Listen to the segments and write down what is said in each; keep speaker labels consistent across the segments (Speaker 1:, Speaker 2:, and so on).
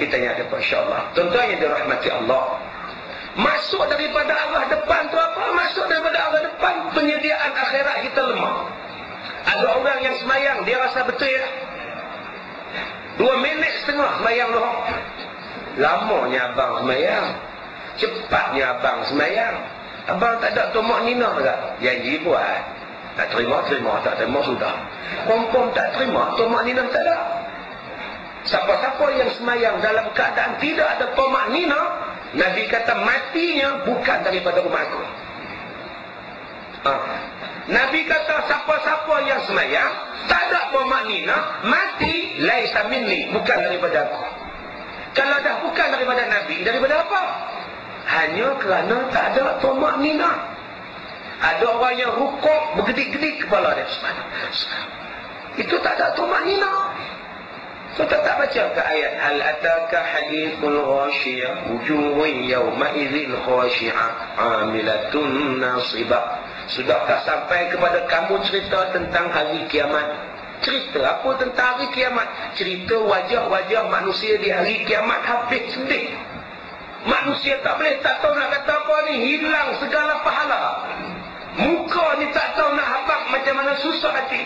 Speaker 1: Kita ingat apa, insyaAllah. Tuan-tuan yang dirahmati Allah. Masuk daripada arah depan tu apa? Masuk daripada arah depan, penyediaan akhirat kita lemah. Ada orang yang semayang, dia rasa betul ya. 2 minit setengah semayang lohong. Lamanya abang semayang. Cepatnya abang semayang. Abang tak ada tomak nina tak? Janji buat. Tak terima, tak terima sudah. Kom-kom tak terima, tomak nina tak ada. Siapa-siapa yang semayang dalam keadaan tidak ada tomak nina, Nabi kata matinya bukan daripada umatku. Nabi kata siapa-siapa yang semayang tak ada tomak nina, mati laisa minni, bukan daripada aku. Kalau dah bukan daripada Nabi, daripada apa? Hanya kerana tak ada tomak nina. Ada orang yang rukuk bergedik-gedik kepala dia. Itu tak ada tomak nina. So tak baca ke ayat hal ataka hadithul ghashiyah wujuhun yawma idzil khashi'ah amilatun nasibah. Sudahkah sampai kepada kamu cerita tentang hari kiamat? Cerita apa tentang hari kiamat? Cerita wajah-wajah manusia di hari kiamat habis sedih. Manusia tak tahu nak kata apa ni, hilang segala pahala. Muka ni tak tahu nak habaq macam mana, susah hati.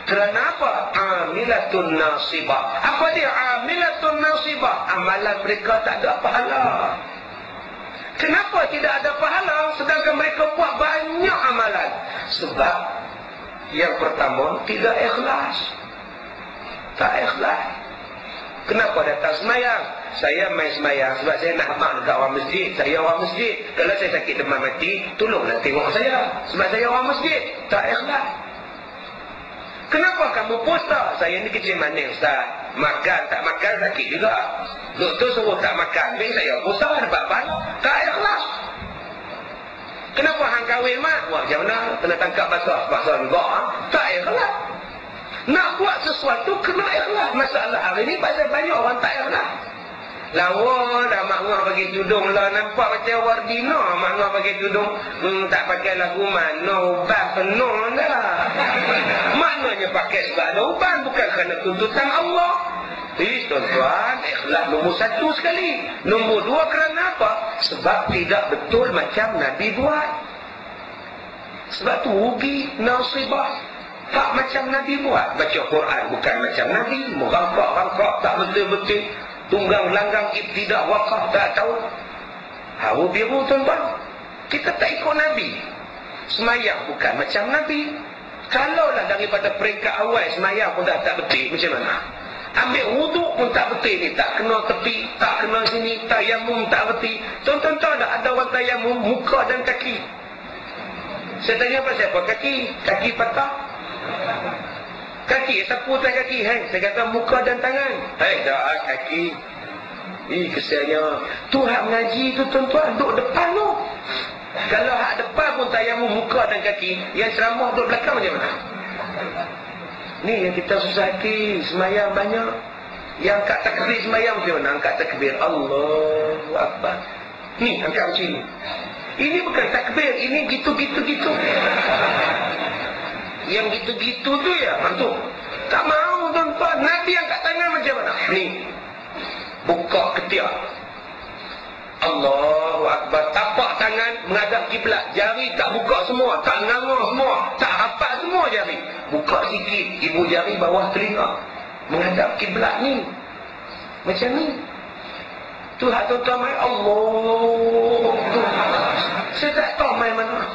Speaker 1: Kerana apa? Amilatun nasibah. Apa dia amilatun nasibah? Amalan mereka tak ada pahala. Kenapa tidak ada pahala sedangkan mereka buat banyak amalan? Sebab yang pertama, tidak ikhlas. Tak ikhlas. Kenapa datang semayang? Saya main semayang sebab saya nak habaq dekat orang masjid. Saya orang masjid. Kalau saya sakit demam mati, tolonglah tengok saya. Sebab saya orang masjid. Tak ikhlas. Kenapa kamu puasa? Saya ni kecil manis Ustaz. Makan tak makan sakit juga. Doktor suruh tak makan, saya puasa dapat pahala. Tak ikhlas. Kenapa hang kahwin mak? Wah, macam mana? Kena tangkap basah juga. Tak ikhlas. Nak buat sesuatu kena ikhlas. Masalah hari ni banyak orang tak ikhlas. Lawa dah mak ngah bagi tudung lah, nampak macam wardina mak ngah bagi tudung. Tak pakai lagu mana ubat penuh dah. Maknanya pakai sebab ada ubat, bukan kerana tuntutan Allah. Jadi tuan-tuan, ikhlas nombor 1 sekali. Nombor 2 kerana apa? Sebab tidak betul macam Nabi buat. Sebab tu rugi nasibah. Tak macam Nabi buat. Baca Quran bukan macam Nabi. Merangkak-rangkak tak betul-betul. Tunggang langgang ibtidak wakaf tak tahu. Hawa biru tuan-tuan. Kita tak ikut Nabi. Semayang bukan macam Nabi. Kalaulah daripada peringkat awal semayang pun dah tak betul, macam mana? Ambil wuduk pun tak betul ni. Tak kena tepi, tak kena sini. Tayamum tak betul. Tuan-tuan tahu tak ada orang tayamum muka dan kaki? Saya tanya pasal apa? Kaki patah. Kaki, sapu atas kaki. Saya kata muka dan tangan. Dah kaki. Kesiannya. Tu hak mengaji tu tuan-tuan, duduk depan tu. Kalau hak depan pun tayamum muka dan kaki, yang ceramah duduk belakang macam mana? Ni yang kita susah hati. Semayang banyak. Yang angkat takbir semayang macam mana? Angkat takbir Allahu Akbar. Ni angkat macam ni. Ini bukan takbir, ini gitu-gitu-gitu. Yang gitu-gitu tu ya, mantu. Tak mau tuan-tuan. Nabi angkat tangan macam mana? Ni. Buka ketiak. Allahu Akbar. Tapak tangan menghadap kiblat. Jari tak buka semua, tak nganga semua, tak rapat semua jari. Buka sikit, ibu jari bawah telinga. Menghadap kiblat ni. Macam ni. Tu hak tuan-tuan main Allah. Saya tak tahu main mana.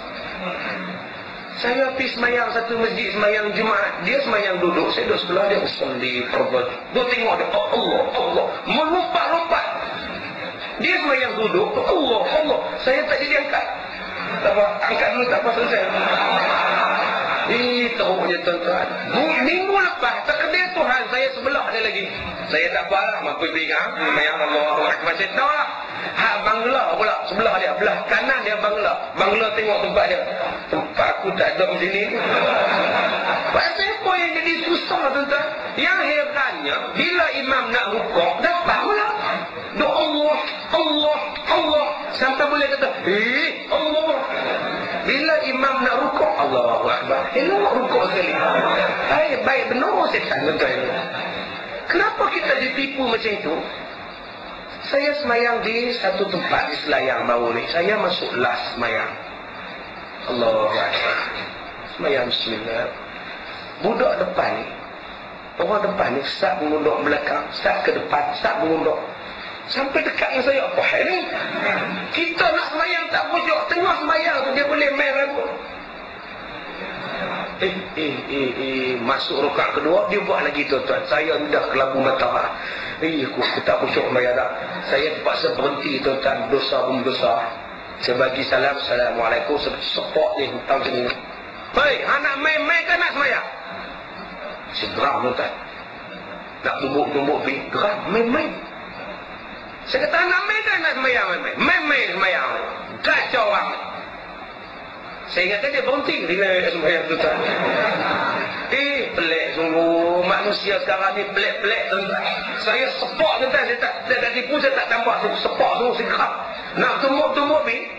Speaker 1: Saya pergi semayang satu masjid, semayang Jumaat. Dia semayang duduk, saya duduk sebelah dia. Usalli farbat. Dia tengok dia, Allah. Melompat-lompat. Dia semayang duduk, Allah. Saya tak jadi angkat. Tak apa, angkat dulu tak apa, selesai. Teruknya tuan-tuan. Minggu lepas, takdir Tuhan, saya sebelah dia lagi. Saya tak apa lah, mampu beringat. Semayang Allah. Saya tahu lah. Hak Bangla pula, sebelah dia, belah kanan dia Bangla. Bangla tengok tempat dia. Tempat aku tak ada macam ni. Pasal apa yang jadi susah tuan-tuan? Yang herannya, bila imam nak rukuk, dapat pula. Doa Allah. Sampai boleh kata, Allah. Bila imam nak rukuk, Allahu Akbar. Elok rukuk sekali. Baik benar setan tuan-tuan. Kenapa kita ditipu macam itu? Saya semayang di satu tempat di Selayang baru ni. Saya masuk last semayang. Allahu Akbar. Semayang bismillah. Budak depan ni, orang depan ni start mengunduk belakang, start ke depan, start mengunduk. Sampai dekat dengan saya, apa hal ni? Kita nak semayang tak pujuk, tengah semayang tu dia boleh main rambut. Masuk rakaat kedua, dia buat lagi tuan-tuan. Saya ni dah kelabu mata. Aku tak pujuk semayang dah. Saya terpaksa berhenti tuan-tuan, dosa pun dosa. Saya bagi salam, Assalamualaikum, sepok ni, hutang sini. Hei, anak main-main kan nak semayang? Saya geram tuan-tuan. Nak tumbuk-tumbuk pergi, geram, main-main. Saya kata anak main kan nak semayang, main-main semayang. Kacau orang. Saya ingatkan dia berhenti bila semayang tuan-tuan. Pelik sungguh. Manusia sekarang ni pelik-pelik tuan-tuan. Saya sepok tuan-tuan. Saya tak tipu, saya tak tampak sepok tu, saya geram. Nak tumbuk-tumbuk pergi.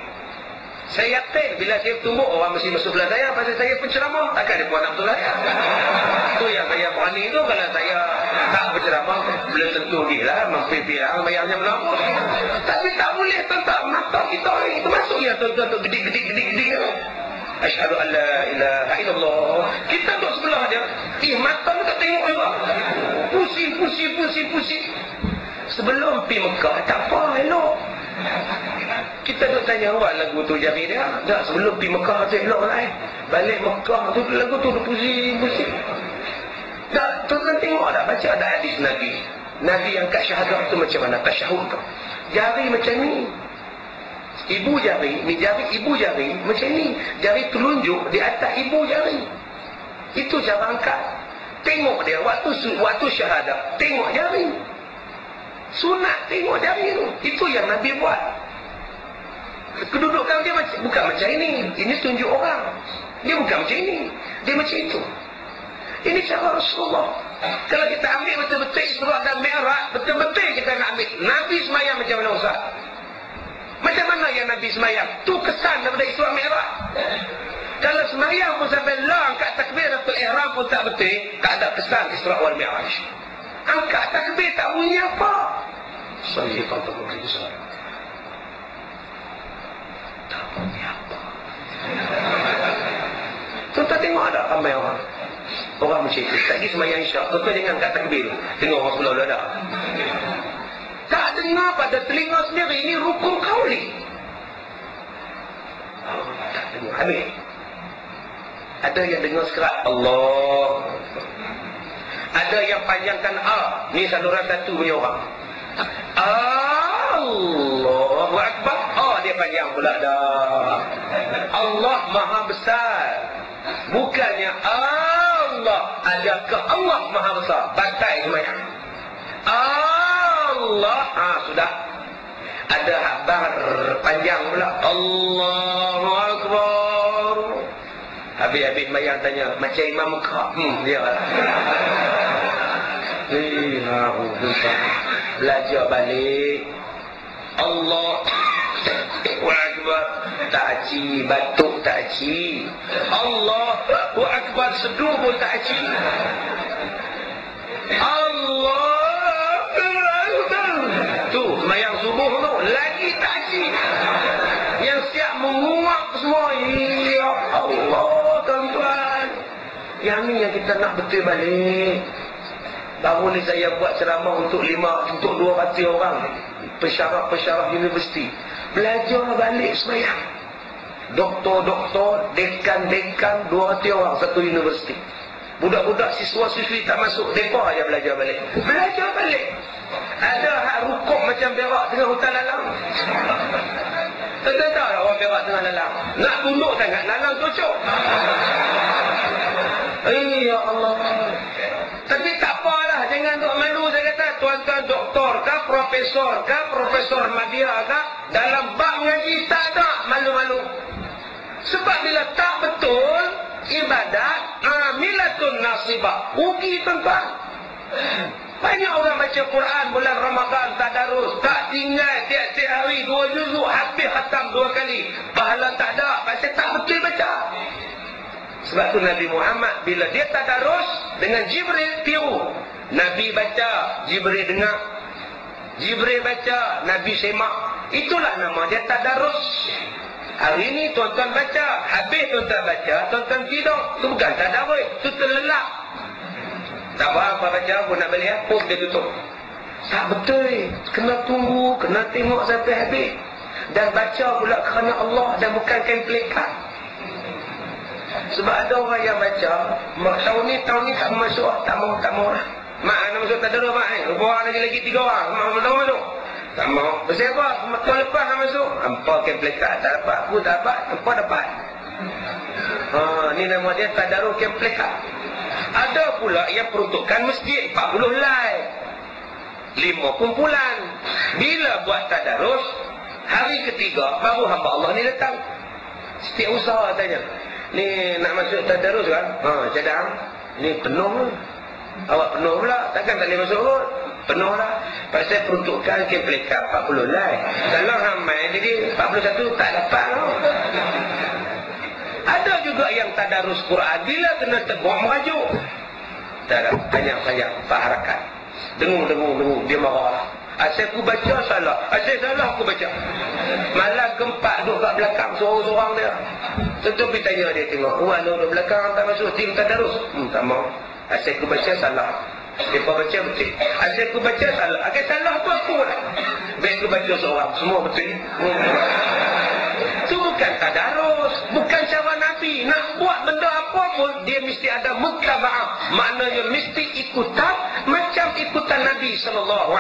Speaker 1: Saya yakin bila saya tumbuk, orang mesti masuk belah saya. Pasal saya penceramah, takkan dia puan nak betul saya. Itu yang saya berani tu. Kalau saya tak berceramah, belum tentu dia lah memperpirang bayarnya berapa. Tapi tak boleh tuan-tuan, mata kita ni itu masuk ya tuan-tuan untuk gedik. Asyhadu an la ilaha illallah. Kita duduk sebelah dia, mata tu tak tengok juga. Pusing. Sebelum pergi Mekah tak apa, elok. Kita duk tanya awak lagu tu jari dia. Tak, sebelum pergi Mekah tu elok lah Balik Mekah tu lagu tu pusing. Tak, tuan-tuan tengok tak, baca ada hadis Nabi. Nabi yang kat syahadah tu macam mana, tasyahud tu. Jari macam ni. Ibu jari, ni jari ibu jari macam ni. Jari telunjuk di atas ibu jari. Itu cara angkat. Tengok dia waktu syahadah, tengok jari. Sunat tengok jari tu. Itu yang Nabi buat. Kedudukan dia bukan macam ini. Ini tunjuk orang. Dia bukan macam ini. Dia macam itu. Ini cara Rasulullah. Kalau kita ambil betul-betul Isra dan Mi'raj, betul-betul kita nak ambil. Nabi semayang macam mana Ustaz? Macam mana yang Nabi semayang? Tu kesan daripada Isra Mi'raj. Kalau semayang pun sampai lah angkat takbiratul ihram pun tak betul, tak ada kesan Isra wal Mi'raj. Angkat takbir tak bunyi apa? Saya tak tahu kisah. Tak bunyi apa? Tuan-tuan tengok ada ramai orang. Orang macam itu. Tak pergi semayang isyak. Tuan-tuan jangan angkat takbir. Tengok orang sebelah ada. Tak dengar pada telinga sendiri. Ini rukun kauli. Tak dengar. Habis. Ada yang dengar sekerat. Allah. Ada yang panjangkan A. Ni saluran satu punya orang. Allahu Akbar. Dia panjang pula dah. Allah Maha Besar. Bukannya Allah. Adakah Allah Maha Besar? Batai semayang. Allah. Sudah. Ada habar panjang pula. Allahu Akbar. Habis-habis mayang tanya, macam Imam Muka. Dia lah. Belajar balik. Allah Akbar. Takci, batuk takci. Allahu Akbar, seduh pun takci. Allah tu, semayang subuh tu, lagi takci. Yang siap menguap semua. Ya Allah, tuan-tuan. Yang ni yang kita nak betul balik. Baru ni saya buat ceramah untuk 200 orang. Pensyarah universiti. Belajar balik semayang. Doktor, dekan 200 orang satu universiti. Budak-budak siswa-siswi tak masuk, mereka aja belajar balik. Belajar balik. Ada hak rukuk macam berak tengah hutan lalang. Tentu tak orang berak tengah lalang. Nak tunduk sangat, lalang cocok. Ya Allah. Tapi tak apalah, jangan duk malu. Saya kata, tuan-tuan doktor kah, profesor media kah, dalam bab mengaji tak ada malu-malu. Sebab bila tak betul ibadat, amilatun nasibah, rugi tuan-tuan. Banyak orang baca Quran bulan Ramadan tadarus, tak tinggal tiap-tiap hari 2 juzuk, habis khatam 2 kali. Pahala tak ada, pasal tak betul baca. Sebab tu Nabi Muhammad bila dia tadarus dengan Jibril tiru. Nabi baca, Jibril dengar. Jibril baca, Nabi semak. Itulah nama dia tadarus. Hari ni tuan-tuan baca, habis tuan-tuan baca, tuan-tuan tidur. Itu bukan tadarus, itu terlelap. Tak apa baca pun nak balik, pun dia tutup. Tak betul. Kena tunggu, kena tengok sampai habis. Dan baca pula kerana Allah dan bukan kain pelikat. Sebab ada orang yang baca, tahun ni tak masuk, tak mau lah. Mak nak masuk tak ada mak ni. Orang lagi 3 orang, mak masuk. Tak mau. Pasal apa? Tahun lepas nak masuk. Hampa kain pelikat tak dapat, aku tak dapat, hampa dapat. Ni nama dia tadarus kain pelikat. Ada pula yang peruntukan masjid 40 helai. 5 kumpulan. Bila buat tadarus, hari ketiga baru hamba Allah ni datang. Setiap usaha tanya, ni nak masuk tadarus kan? Cadang. Ni penuh. Awak penuh pula. Takkan tak boleh masuk kot? Penuh lah. Pasal peruntukan ke pelikat 40 lai. Kalau ramai jadi 41 tak dapat lah. Ada juga yang tadarus Quran. Bila kena tegur merajuk. Tak ada. Banyak-banyak. Pak harakat. Dengung. Dia marah lah. Asyik aku baca salah. Asyik salah aku baca. Malam keempat duduk kat belakang seorang-seorang dia. Tentu pergi tanya dia tengok. Duduk belakang tak masuk tim tadarus. Tak mau. Asyik aku baca salah. Dia baca betul. Asyik aku baca salah. Asyik salah tu aku lah. Baik aku baca seorang. Semua betul. Itu bukan tadarus. Bukan cara Nabi. Nak buat benda apa pun dia mesti ada muttaba'ah. Maknanya mesti ikutan macam ikutan Nabi SAW.